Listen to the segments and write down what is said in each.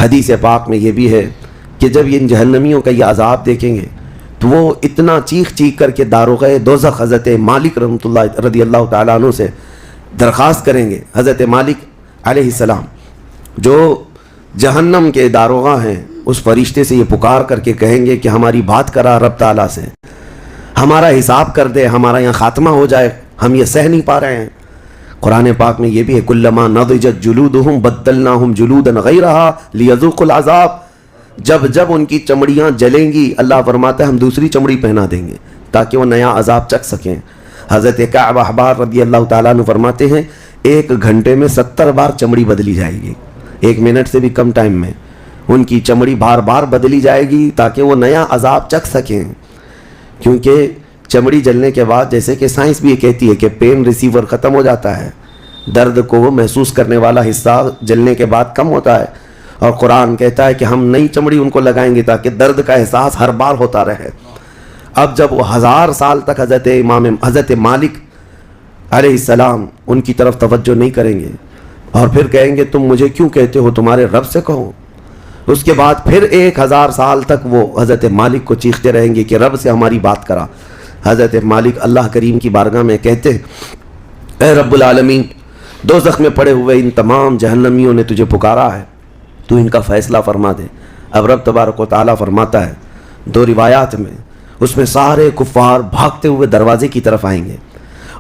حدیث پاک میں یہ بھی ہے کہ جب ان جہنمیوں کا یہ عذاب دیکھیں گے تو وہ اتنا چیخ چیخ کر کے داروغہ دوزخ حضرت مالک رحمۃ اللہ رضی اللہ تعالیٰ عنہ سے درخواست کریں گے. حضرت مالک علیہ السلام جو جہنم کے داروغہ ہیں اس فرشتے سے یہ پکار کر کے کہیں گے کہ ہماری بات کرا رب تعالیٰ سے, ہمارا حساب کر دے, ہمارا یہاں خاتمہ ہو جائے, ہم یہ سہ نہیں پا رہے ہیں. قرآن پاک میں یہ بھی ہے کلما نضجت جلودہم بدلناہم جلودا غیرہا لیذوقوا العذاب. جب جب ان کی چمڑیاں جلیں گی اللہ فرماتا ہے ہم دوسری چمڑی پہنا دیں گے تاکہ وہ نیا عذاب چکھ سکیں. حضرت کعب احبار رضی اللہ تعالیٰ عنہ فرماتے ہیں 1 گھنٹے میں 70 بار چمڑی بدلی جائے گی, 1 منٹ سے بھی کم ٹائم میں ان کی چمڑی بار بار بدلی جائے گی تاکہ وہ نیا عذاب چکھ سکیں. کیونکہ چمڑی جلنے کے بعد جیسے کہ سائنس بھی یہ کہتی ہے کہ پین ریسیور ختم ہو جاتا ہے, درد کو وہ محسوس کرنے والا حصہ جلنے کے بعد کم ہوتا ہے, اور قرآن کہتا ہے کہ ہم نئی چمڑی ان کو لگائیں گے تاکہ درد کا احساس ہر بار ہوتا رہے. اب جب وہ 1000 سال تک حضرت مالک علیہ السلام ان کی طرف توجہ نہیں کریں گے اور پھر کہیں گے تم مجھے کیوں کہتے ہو, تمہارے رب سے کہو. اس کے بعد پھر 1000 سال تک وہ حضرت مالک کو چیختے رہیں گے کہ رب سے ہماری بات کرا. حضرت مالک اللہ کریم کی بارگاہ میں کہتے اے رب العالمین, دوزخ میں پڑے ہوئے ان تمام جہنمیوں نے تجھے پکارا ہے, تو ان کا فیصلہ فرما دے. اب رب تبارک و تعالیٰ فرماتا ہے 2 روایات میں, اس میں سارے کفار بھاگتے ہوئے دروازے کی طرف آئیں گے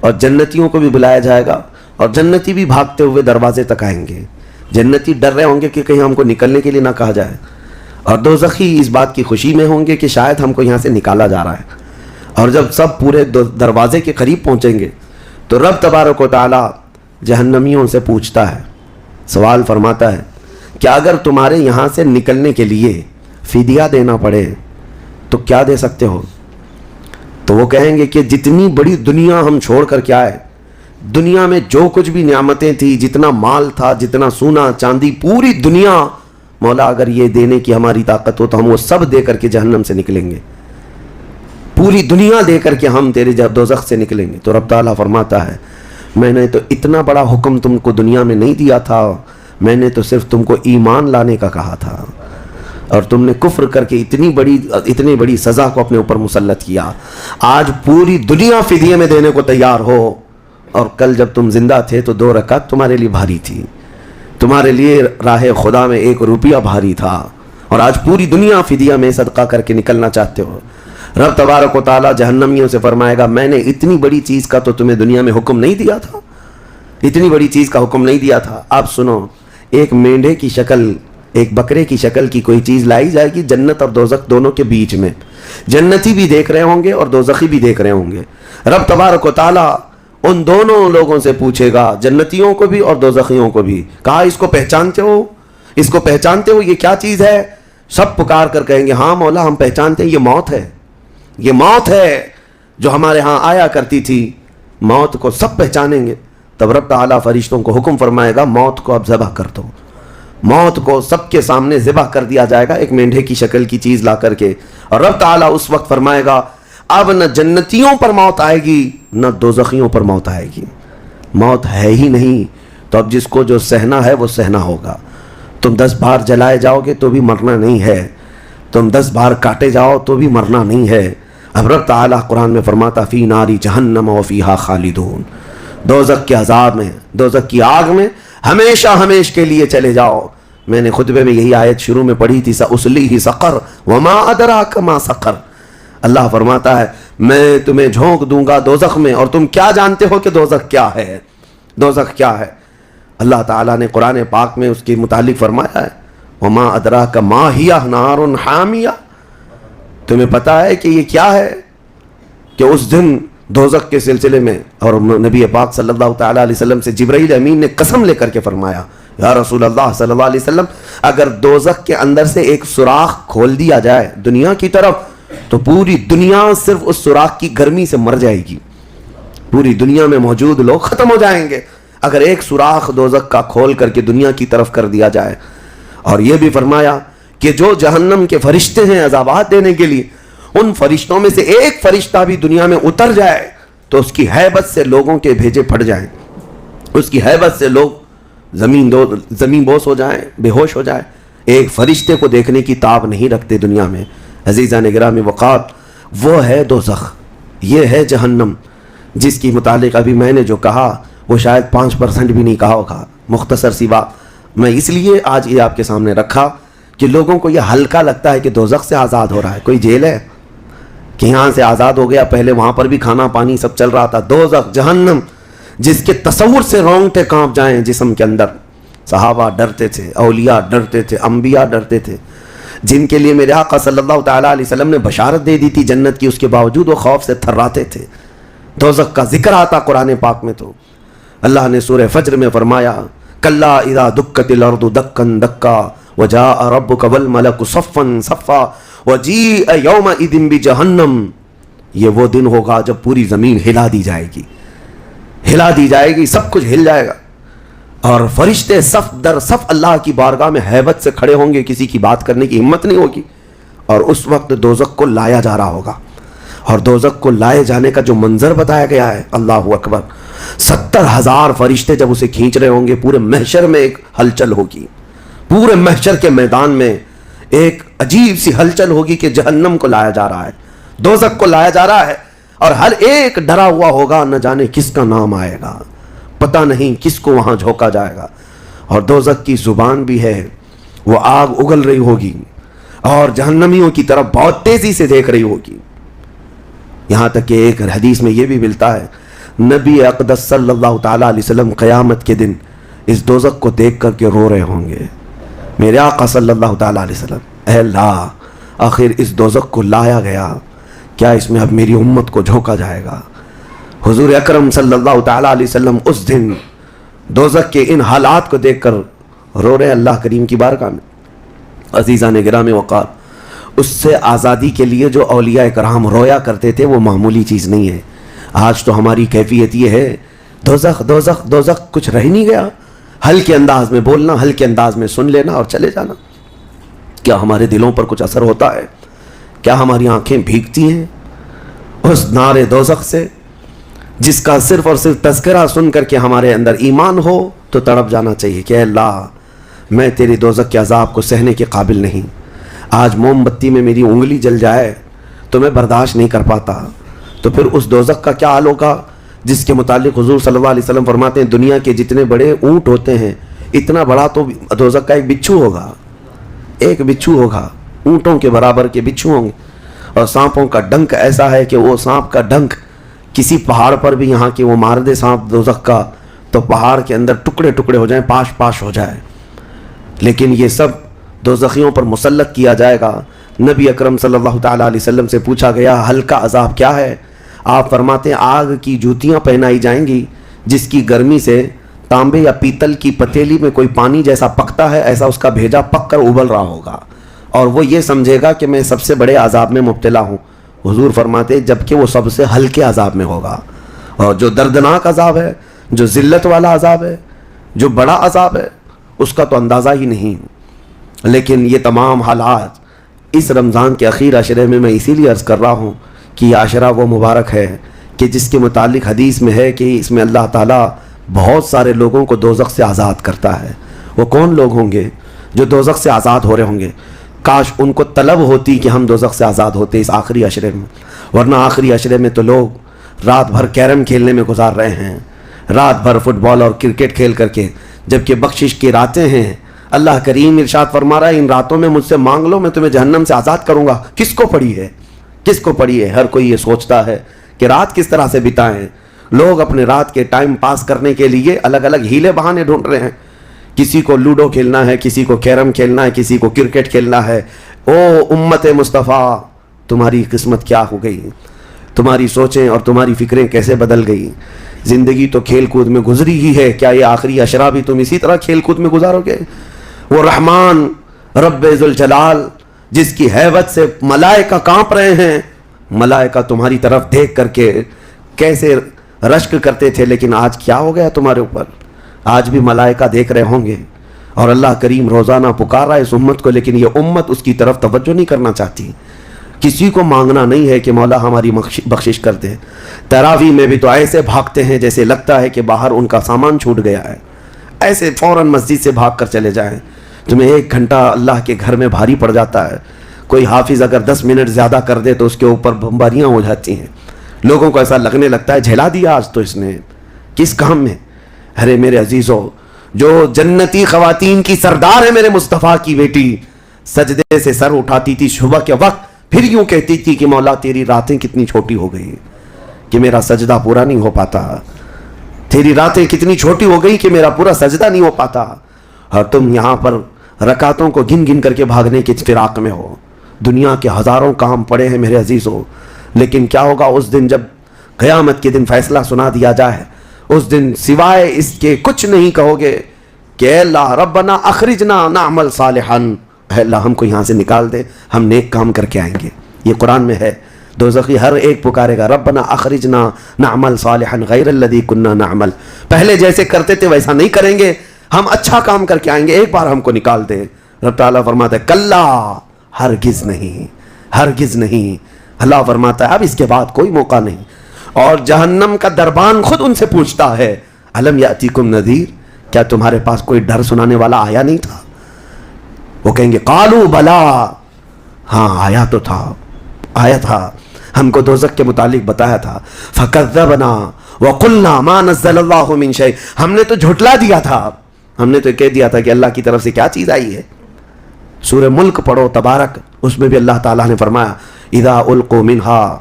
اور جنتیوں کو بھی بلایا جائے گا اور جنتی بھی بھاگتے ہوئے دروازے تک آئیں گے. جنتی ڈر رہے ہوں گے کہ کہیں ہم کو نکلنے کے لیے نہ کہا جائے, اور دوزخی اس بات کی خوشی میں ہوں گے کہ شاید ہم کو یہاں سے نکالا جا رہا ہے. اور جب سب پورے دروازے کے قریب پہنچیں گے تو رب تبارک و تعالیٰ جہنمیوں سے پوچھتا ہے, سوال فرماتا ہے کہ اگر تمہارے یہاں سے نکلنے کے لیے فدیہ دینا پڑے تو کیا دے سکتے ہو؟ تو وہ کہیں گے کہ جتنی بڑی دنیا ہم چھوڑ کر کے آئے, دنیا میں جو کچھ بھی نعمتیں تھیں, جتنا مال تھا, جتنا سونا چاندی, پوری دنیا, مولا اگر یہ دینے کی ہماری طاقت ہو تو ہم وہ سب دے کر کے جہنم سے نکلیں گے, پوری دنیا دے کر کے ہم تیرے دوزخ سے نکلیں گے. تو رب تعالیٰ فرماتا ہے میں نے تو اتنا بڑا حکم تم کو دنیا میں نہیں دیا تھا, میں نے تو صرف تم کو ایمان لانے کا کہا تھا, اور تم نے کفر کر کے اتنی بڑی سزا کو اپنے اوپر مسلط کیا. آج پوری دنیا فدیے میں دینے کو تیار ہو, اور کل جب تم زندہ تھے تو 2 رکعت تمہارے لیے بھاری تھی, تمہارے لیے راہ خدا میں 1 روپیہ بھاری تھا, اور آج پوری دنیا فدیہ میں صدقہ کر کے نکلنا چاہتے ہو. رب تبارک و تعالیٰ جہنمیوں سے فرمائے گا میں نے اتنی بڑی چیز کا تو تمہیں دنیا میں حکم نہیں دیا تھا, اتنی بڑی چیز کا حکم نہیں دیا تھا. اب سنو, ایک مینڈھے کی شکل, ایک بکرے کی شکل کی کوئی چیز لائی جائے گی جنت اور دوزخ دونوں کے بیچ میں, جنتی بھی دیکھ رہے ہوں گے اور دوزخی بھی دیکھ رہے ہوں گے. رب تبارک و تعالیٰ ان دونوں لوگوں سے پوچھے گا, جنتیوں کو بھی اور دوزخیوں کو بھی, کہا اس کو پہچانتے ہو, اس کو پہچانتے ہو, یہ کیا چیز ہے؟ سب پکار کر کہیں گے ہاں مولا ہم پہچانتے ہیں, یہ موت ہے, یہ موت ہے جو ہمارے ہاں آیا کرتی تھی. موت کو سب پہچانیں گے. تب رب تعالیٰ فرشتوں کو حکم فرمائے گا موت کو اب ذبح کر دو. موت کو سب کے سامنے ذبح کر دیا جائے گا ایک مینڈھے کی شکل کی چیز لا کر کے, اور رب تعالیٰ اس وقت فرمائے گا اب نہ جنتیوں پر موت آئے گی نہ دوزخیوں پر موت آئے گی, موت ہے ہی نہیں. تو اب جس کو جو سہنا ہے وہ سہنا ہوگا. تم 10 بار جلائے جاؤ گے تو بھی مرنا نہیں ہے, تم 10 بار کاٹے جاؤ تو بھی مرنا نہیں ہے. اب رب تعالیٰ قرآن میں فرماتا فی ناری جہنم و فیہا خالدون, دوزخ کے عذاب میں, دوزخ کی آگ میں ہمیشہ ہمیش کے لیے چلے جاؤ. میں نے خطبے میں یہی آیت شروع میں پڑھی تھی, سأصلیہ سقر وما ادراک ما سقر. اللہ فرماتا ہے میں تمہیں جھونک دوں گا دوزخ میں, اور تم کیا جانتے ہو کہ دوزخ کیا ہے, دوزخ کیا ہے. اللہ تعالیٰ نے قرآن پاک میں اس کے متعلق فرمایا ہے وما ادراک ما ہی نار حامیہ, تمہیں پتا ہے کہ یہ کیا ہے, کہ اس دن دوزخ کے سلسلے میں, اور نبی پاک صلی اللہ تعالیٰ علیہ وسلم سے جبرائیل امین نے قسم لے کر کے فرمایا یا رسول اللہ صلی اللہ علیہ وسلم اگر دوزخ کے اندر سے ایک سوراخ کھول دیا جائے دنیا کی طرف تو پوری دنیا صرف اس سوراخ کی گرمی سے مر جائے گی, پوری دنیا میں موجود لوگ ختم ہو جائیں گے اگر ایک سوراخ دوزخ کا کھول کر کے دنیا کی طرف کر دیا جائے. اور یہ بھی فرمایا کہ جو جہنم کے فرشتے ہیں عذابات دینے کے لیے, ان فرشتوں میں سے ایک فرشتہ بھی دنیا میں اتر جائے تو اس کی ہیبت سے لوگوں کے بھیجے پھٹ جائیں, اس کی ہیبت سے لوگ زمین بوس ہو جائیں, بے ہوش ہو جائیں. ایک فرشتے کو دیکھنے کی تاب نہیں رکھتے دنیا میں. عزیزان گرامی وقار، وہ ہے دوزخ، یہ ہے جہنم، جس کی متعلق ابھی میں نے جو کہا وہ شاید 5% بھی نہیں کہا ہوگا. مختصر سی بات میں اس لیے آج یہ آپ کے سامنے رکھا کہ لوگوں کو یہ ہلکا لگتا ہے کہ دوزخ سے آزاد ہو رہا ہے. کوئی جیل ہے کہ یہاں سے آزاد ہو گیا؟ پہلے وہاں پر بھی کھانا پانی سب چل رہا تھا. دوزخ، جہنم، جس کے تصور سے رونگٹے کانپ جائیں جسم کے اندر. صحابہ ڈرتے تھے، اولیاء ڈرتے تھے، انبیاء ڈرتے تھے، جن کے لیے میرے آقا صلی اللہ تعالیٰ علیہ وسلم نے بشارت دے دی تھی جنت کی، اس کے باوجود وہ خوف سے تھراتے تھے. دوزخ کا ذکر آتا قرآن پاک میں تو اللہ نے سورہ فجر میں فرمایا کلا اذا دکت الارض دکا دکا وجاء ربک والملک صفا صفا وجیء یومئذ بجہنم. یہ وہ دن ہوگا جب پوری زمین ہلا دی جائے گی، ہلا دی جائے گی، سب کچھ ہل جائے گا، اور فرشتے صف در صف اللہ کی بارگاہ میں ہیبت سے کھڑے ہوں گے، کسی کی بات کرنے کی ہمت نہیں ہوگی. اور اس وقت دوزخ کو لایا جا رہا ہوگا، اور دوزخ کو لائے جانے کا جو منظر بتایا گیا ہے، اللہ اکبر، 70,000 فرشتے جب اسے کھینچ رہے ہوں گے، پورے محشر میں ایک ہلچل ہوگی، پورے محشر کے میدان میں ایک عجیب سی ہلچل ہوگی کہ جہنم کو لایا جا رہا ہے، دوزخ کو لایا جا رہا ہے، اور ہر ایک ڈرا ہوا ہوگا، نہ جانے کس کا نام آئے گا، پتہ نہیں کس کو وہاں جھونکا جائے گا. اور دوزخ کی زبان بھی ہے، وہ آگ اگل رہی ہوگی اور جہنمیوں کی طرف بہت تیزی سے دیکھ رہی ہوگی. یہاں تک کہ ایک حدیث میں یہ بھی ملتا ہے، نبی اقدس صلی اللہ تعالیٰ علیہ وسلم قیامت کے دن اس دوزخ کو دیکھ کر کے رو رہے ہوں گے. میرے آقا صلی اللہ تعالیٰ علیہ وسلم، اے اللہ، آخر اس دوزخ کو لایا گیا، کیا اس میں اب میری امت کو جھونکا جائے گا؟ حضور اکرم صلی اللہ تعالیٰ علیہ وسلم اس دن دوزخ کے ان حالات کو دیکھ کر رو رہے اللہ کریم کی بارگاہ میں. عزیزان گرامی وقار، اس سے آزادی کے لیے جو اولیاء کرام رویا کرتے تھے وہ معمولی چیز نہیں ہے. آج تو ہماری کیفیت یہ ہے، دوزخ دوزخ دوزخ، کچھ رہ نہیں گیا، ہلکے انداز میں بولنا، ہلکے انداز میں سن لینا اور چلے جانا. کیا ہمارے دلوں پر کچھ اثر ہوتا ہے؟ کیا ہماری آنکھیں بھیگتی ہیں اس نار دوزخ سے، جس کا صرف اور صرف تذکرہ سن کر کے ہمارے اندر ایمان ہو تو تڑپ جانا چاہیے کہ اے اللہ، میں تیری دوزخ کے عذاب کو سہنے کے قابل نہیں. آج موم بتی میں میری انگلی جل جائے تو میں برداشت نہیں کر پاتا، تو پھر اس دوزخ کا کیا حال ہوگا جس کے متعلق حضور صلی اللہ علیہ وسلم فرماتے ہیں دنیا کے جتنے بڑے اونٹ ہوتے ہیں، اتنا بڑا تو دوزخ کا ایک بچھو ہوگا، ایک بچھو ہوگا، اونٹوں کے برابر کے بچھو ہوں گے. اور سانپوں کا ڈنک ایسا ہے کہ وہ سانپ کا ڈنک کسی پہاڑ پر بھی یہاں کے وہ مار دے سانپ دوزخ کا تو پہاڑ کے اندر ٹکڑے ٹکڑے ہو جائیں، پاش پاش ہو جائے. لیکن یہ سب دوزخیوں پر مسلط کیا جائے گا. نبی اکرم صلی اللہ تعالیٰ علیہ وسلم سے پوچھا گیا ہلکا عذاب کیا ہے؟ آپ فرماتے ہیں آگ کی جوتیاں پہنائی جائیں گی، جس کی گرمی سے تانبے یا پیتل کی پتیلی میں کوئی پانی جیسا پکتا ہے، ایسا اس کا بھیجا پک کر ابل رہا ہوگا، اور وہ یہ سمجھے گا کہ میں سب سے بڑے عذاب میں مبتلا ہوں. حضور فرماتے جبکہ وہ سب سے ہلکے عذاب میں ہوگا، اور جو دردناک عذاب ہے، جو ذلت والا عذاب ہے، جو بڑا عذاب ہے، اس کا تو اندازہ ہی نہیں. لیکن یہ تمام حالات اس رمضان کے اخیر عشرے میں اسی لیے عرض کر رہا ہوں کہ یہ عشرہ وہ مبارک ہے کہ جس کے متعلق حدیث میں ہے کہ اس میں اللہ تعالیٰ بہت سارے لوگوں کو دوزخ سے آزاد کرتا ہے. وہ کون لوگ ہوں گے جو دوزخ سے آزاد ہو رہے ہوں گے؟ کاش ان کو طلب ہوتی کہ ہم دوزخ سے آزاد ہوتے اس آخری عشرے میں، ورنہ آخری عشرے میں تو لوگ رات بھر کیرم کھیلنے میں گزار رہے ہیں، رات بھر فٹ بال اور کرکٹ کھیل کر کے، جبکہ بخشش کی راتیں ہیں. اللہ کریم ارشاد فرما رہا ہے ان راتوں میں مجھ سے مانگ لو، میں تمہیں جہنم سے آزاد کروں گا. کس کو پڑی ہے؟ کس کو پڑی ہے؟ ہر کوئی یہ سوچتا ہے کہ رات کس طرح سے بتائیں. لوگ اپنے رات کے ٹائم پاس کرنے کے لیے الگ الگ ہیلے بہانے ڈھونڈ رہے ہیں. کسی کو لوڈو کھیلنا ہے، کسی کو کیرم کھیلنا ہے، کسی کو کرکٹ کھیلنا ہے. او امت مصطفیٰ، تمہاری قسمت کیا ہو گئی؟ تمہاری سوچیں اور تمہاری فکریں کیسے بدل گئی؟ زندگی تو کھیل کود میں گزری ہی ہے، کیا یہ آخری عشرہ بھی تم اسی طرح کھیل کود میں گزارو گے؟ وہ رحمان رب ذوالجلال جس کی ہیبت سے ملائکہ کانپ رہے ہیں، ملائکہ تمہاری طرف دیکھ کر کے کیسے رشک کرتے تھے، لیکن آج کیا ہو گیا تمہارے اوپر؟ آج بھی ملائکہ دیکھ رہے ہوں گے، اور اللہ کریم روزانہ پکار رہا ہے اس امت کو، لیکن یہ امت اس کی طرف توجہ نہیں کرنا چاہتی. کسی کو مانگنا نہیں ہے کہ مولا ہماری بخشش کر دے. تراویح میں بھی تو ایسے بھاگتے ہیں جیسے لگتا ہے کہ باہر ان کا سامان چھوٹ گیا ہے، ایسے فوراً مسجد سے بھاگ کر چلے جائیں. تمہیں 1 گھنٹہ اللہ کے گھر میں بھاری پڑ جاتا ہے، کوئی حافظ اگر 10 منٹ زیادہ کر دے تو اس کے اوپر بمباریاں ہو جاتی ہیں، لوگوں کو ایسا لگنے لگتا ہے جھیلا دیا آج تو اس نے کس کام میں۔ ارے میرے عزیزو، جو جنتی خواتین کی سردار ہے میرے مصطفیٰ کی بیٹی، سجدے سے سر اٹھاتی تھی صبح کے وقت، پھر یوں کہتی تھی کہ مولا تیری راتیں کتنی چھوٹی ہو گئی کہ میرا سجدہ پورا نہیں ہو پاتا، تیری راتیں کتنی چھوٹی ہو گئی کہ میرا پورا سجدہ نہیں ہو پاتا، اور تم یہاں پر رکعتوں کو گن گن کر کے بھاگنے کے فراق میں ہو۔ دنیا کے ہزاروں کام پڑے ہیں میرے عزیزو، لیکن کیا ہوگا اس دن جب قیامت کے دن فیصلہ سنا دیا جائے؟ اس دن سوائے اس کے کچھ نہیں کہو گے کہ اے اللہ ربنا اخرجنا نعمل صالحا، اے اللہ ہم کو یہاں سے نکال دے، ہم نیک کام کر کے آئیں گے۔ یہ قرآن میں ہے، دوزخی ہر ایک پکارے گا ربنا اخرجنا نعمل صالحا غیر الذی کنا نعمل، پہلے جیسے کرتے تھے ویسا نہیں کریں گے، ہم اچھا کام کر کے آئیں گے، ایک بار ہم کو نکال دے۔ رب تعالیٰ فرماتا ہے کلا، ہرگز نہیں، ہرگز نہیں۔ اللہ فرماتا ہے اب اس کے بعد کوئی موقع نہیں، اور جہنم کا دربان خود ان سے پوچھتا ہے الم یاتیکم نذیر، کیا تمہارے پاس کوئی ڈر سنانے والا آیا نہیں تھا؟ وہ کہیں گے قالوا بلا، ہاں آیا تو تھا، آیا تھا، ہم کو دوزخ کے متعلق بتایا تھا، فکذبنا وقلنا ما نزل اللہ من شیء، ہم نے تو جھٹلا دیا تھا، ہم نے تو کہہ دیا تھا کہ اللہ کی طرف سے کیا چیز آئی ہے۔ سورہ ملک پڑھو تبارک، اس میں بھی اللہ تعالیٰ نے فرمایا اذا القوا منہا،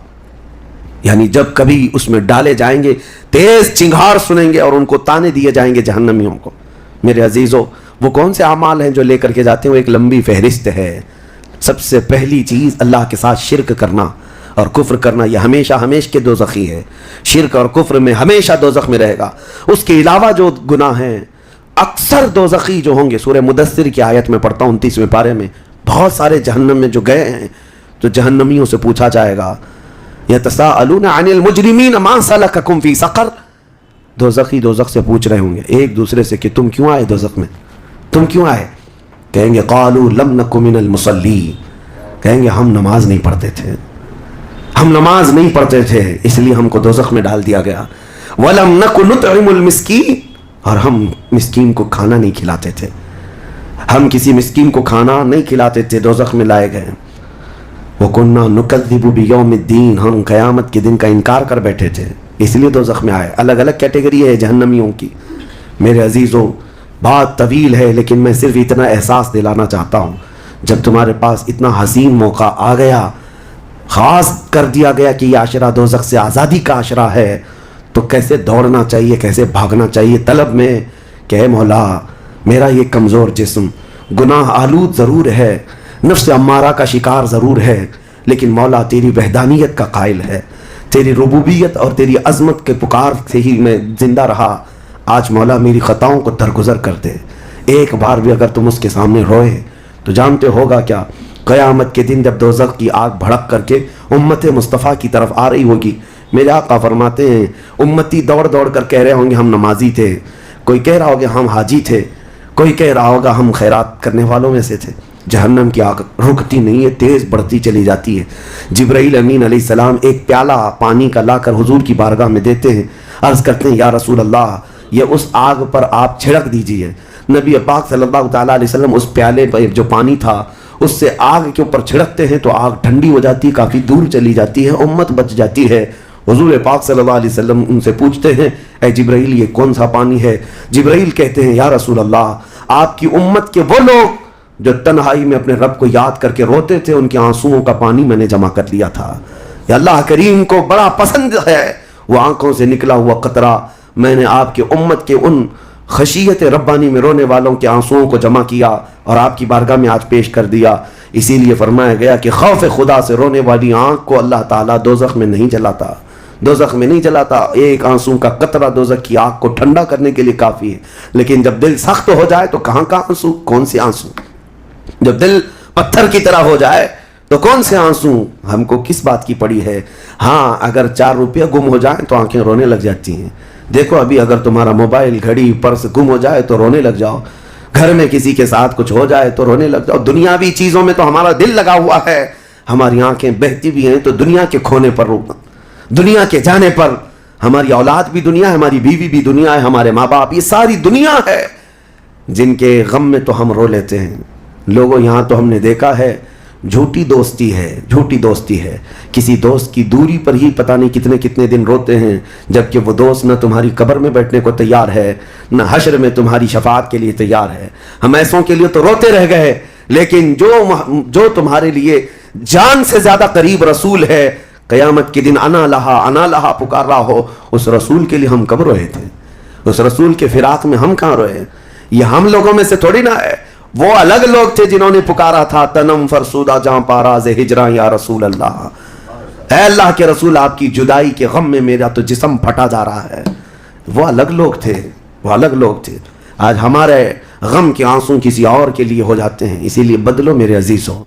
یعنی جب کبھی اس میں ڈالے جائیں گے تیز چنگھاڑ سنیں گے اور ان کو تانے دیے جائیں گے جہنمیوں کو۔ میرے عزیزو، وہ کون سے اعمال ہیں جو لے کر کے جاتے ہیں؟ وہ ایک لمبی فہرست ہے۔ سب سے پہلی چیز اللہ کے ساتھ شرک کرنا اور کفر کرنا، یہ ہمیشہ ہمیش کے دوزخی ہے، شرک اور کفر میں ہمیشہ دوزخ میں رہے گا۔ اس کے علاوہ جو گناہ ہیں اکثر دوزخی جو ہوں گے، سورہ مدثر کی آیت میں پڑھتا ہوں 29ویں پارے میں، بہت سارے جہنم میں جو گئے ہیں تو جہنمیوں سے پوچھا جائے گا یتساءلون عن المجرمین ما سلککم فی سقر، دوزخی دوزخ سے پوچھ رہے ہوں گے ایک دوسرے سے کہ تم کیوں آئے دوزخ میں، تم کیوں آئے؟ کہیں گے قالوا لم نک من المصلین، کہیں گے ہم نماز نہیں پڑھتے تھے، ہم نماز نہیں پڑھتے تھے اس لیے ہم کو دوزخ میں ڈال دیا گیا۔ ولم نک نطعم المسکین، اور ہم مسکین کو کھانا نہیں کھلاتے تھے، ہم کسی مسکین کو کھانا نہیں کھلاتے تھے، دوزخ میں لائے گئے۔ وَكُنَّا نُكَذِّبُ بِيَوْمِ الدِّينِ، ہم قیامت کے دن کا انکار کر بیٹھے تھے اس لیے دوزخ میں آئے۔ الگ الگ کیٹیگری ہے جہنمیوں کی۔ میرے عزیزوں، بات طویل ہے لیکن میں صرف اتنا احساس دلانا چاہتا ہوں، جب تمہارے پاس اتنا حسین موقع آ گیا، خاص کر دیا گیا کہ یہ عشرہ دوزخ سے آزادی کا عشرہ ہے، تو کیسے دوڑنا چاہیے، کیسے بھاگنا چاہیے طلب میں کہ اے مولا میرا یہ کمزور جسم گناہ آلود ضرور ہے، نفس امارہ کا شکار ضرور ہے، لیکن مولا تیری وحدانیت کا قائل ہے، تیری ربوبیت اور تیری عظمت کے پکار سے ہی میں زندہ رہا۔ آج مولا میری خطاؤں کو درگزر کر دے۔ ایک بار بھی اگر تم اس کے سامنے روئے تو جانتے ہوگا کیا، قیامت کے دن جب دوزخ کی آگ بھڑک کر کے امت مصطفیٰ کی طرف آ رہی ہوگی، میرے آقا فرماتے ہیں امتی دوڑ دوڑ کر کہہ رہے ہوں گے ہم نمازی تھے، کوئی کہہ رہا ہوگا ہم حاجی تھے، کوئی کہہ رہا ہوگا ہم خیرات کرنے والوں میں سے تھے۔ جہنم کی آگ رکتی نہیں ہے، تیز بڑھتی چلی جاتی ہے۔ جبرائیل امین علیہ السلام ایک پیالہ پانی کا لا کر حضور کی بارگاہ میں دیتے ہیں، عرض کرتے ہیں یا رسول اللہ یہ اس آگ پر آپ چھڑک دیجئے۔ نبی پاک صلی اللہ تعالیٰ علیہ وسلم اس پیالے پر جو پانی تھا اس سے آگ کے اوپر چھڑکتے ہیں تو آگ ٹھنڈی ہو جاتی ہے، کافی دور چلی جاتی ہے، امت بچ جاتی ہے۔ حضور پاک صلی اللہ علیہ وسلم ان سے پوچھتے ہیں اے جبرائیل یہ کون سا پانی ہے؟ جبرائیل کہتے ہیں یا رسول اللہ آپ کی امت کے وہ لوگ جو تنہائی میں اپنے رب کو یاد کر کے روتے تھے، ان کے آنسوؤں کا پانی میں نے جمع کر لیا تھا۔ یا اللہ کریم کو بڑا پسند ہے وہ آنکھوں سے نکلا ہوا قطرہ، میں نے آپ کی امت کے ان خشیت ربانی میں رونے والوں کے آنسوؤں کو جمع کیا اور آپ کی بارگاہ میں آج پیش کر دیا۔ اسی لیے فرمایا گیا کہ خوف خدا سے رونے والی آنکھ کو اللہ تعالیٰ دوزخ میں نہیں جلاتا، دوزخ میں نہیں جلاتا۔ ایک آنسو کا قطرہ دوزخ کی آگ کو ٹھنڈا کرنے کے لیے کافی ہے، لیکن جب دل سخت ہو جائے تو کہاں کا آنسو، کون سے آنسو؟ جب دل پتھر کی طرح ہو جائے تو کون سے آنسو؟ ہم کو کس بات کی پڑی ہے؟ ہاں اگر 4 روپیہ گم ہو جائیں تو آنکھیں رونے لگ جاتی ہیں۔ دیکھو ابھی اگر تمہارا موبائل گھڑی پرس گم ہو جائے تو رونے لگ جاؤ، گھر میں کسی کے ساتھ کچھ ہو جائے تو رونے لگ جاؤ۔ دنیاوی چیزوں میں تو ہمارا دل لگا ہوا ہے، ہماری آنکھیں بہتی بھی ہیں تو دنیا کے کھونے پر رونا، دنیا کے جانے پر۔ ہماری اولاد بھی دنیا ہے، ہماری بیوی بھی دنیا ہے، ہمارے ماں باپ، یہ ساری دنیا ہے، جن کے غم میں تو ہم رو لیتے ہیں. لوگوں یہاں تو ہم نے دیکھا ہے جھوٹی دوستی ہے، جھوٹی دوستی ہے. کسی دوست کی دوری پر ہی پتہ نہیں کتنے کتنے دن روتے ہیں، جبکہ وہ دوست نہ تمہاری قبر میں بیٹھنے کو تیار ہے، نہ حشر میں تمہاری شفاعت کے لیے تیار ہے. ہم ایسوں کے لیے تو روتے رہ گئے، لیکن جو تمہارے لیے جان سے زیادہ قریب رسول ہے، قیامت کے دن انا لہا پکار رہا ہو، اس رسول کے لیے ہم کب روئے تھے؟ اس رسول کے فراق میں ہم کہاں روئے؟ یہ ہم لوگوں میں سے تھوڑی نہ ہے. وہ الگ لوگ تھے جنہوں نے پکارا تھا تنم فرسودہ جہاں پاراز ہجراں یا رسول اللہ، اے اللہ کے رسول آپ کی جدائی کے غم میں میرا تو جسم پھٹا جا رہا ہے. وہ الگ لوگ تھے، وہ الگ لوگ تھے. آج ہمارے غم کے آنسو کسی اور کے لیے ہو جاتے ہیں. اسی لیے بدلو میرے عزیزوں.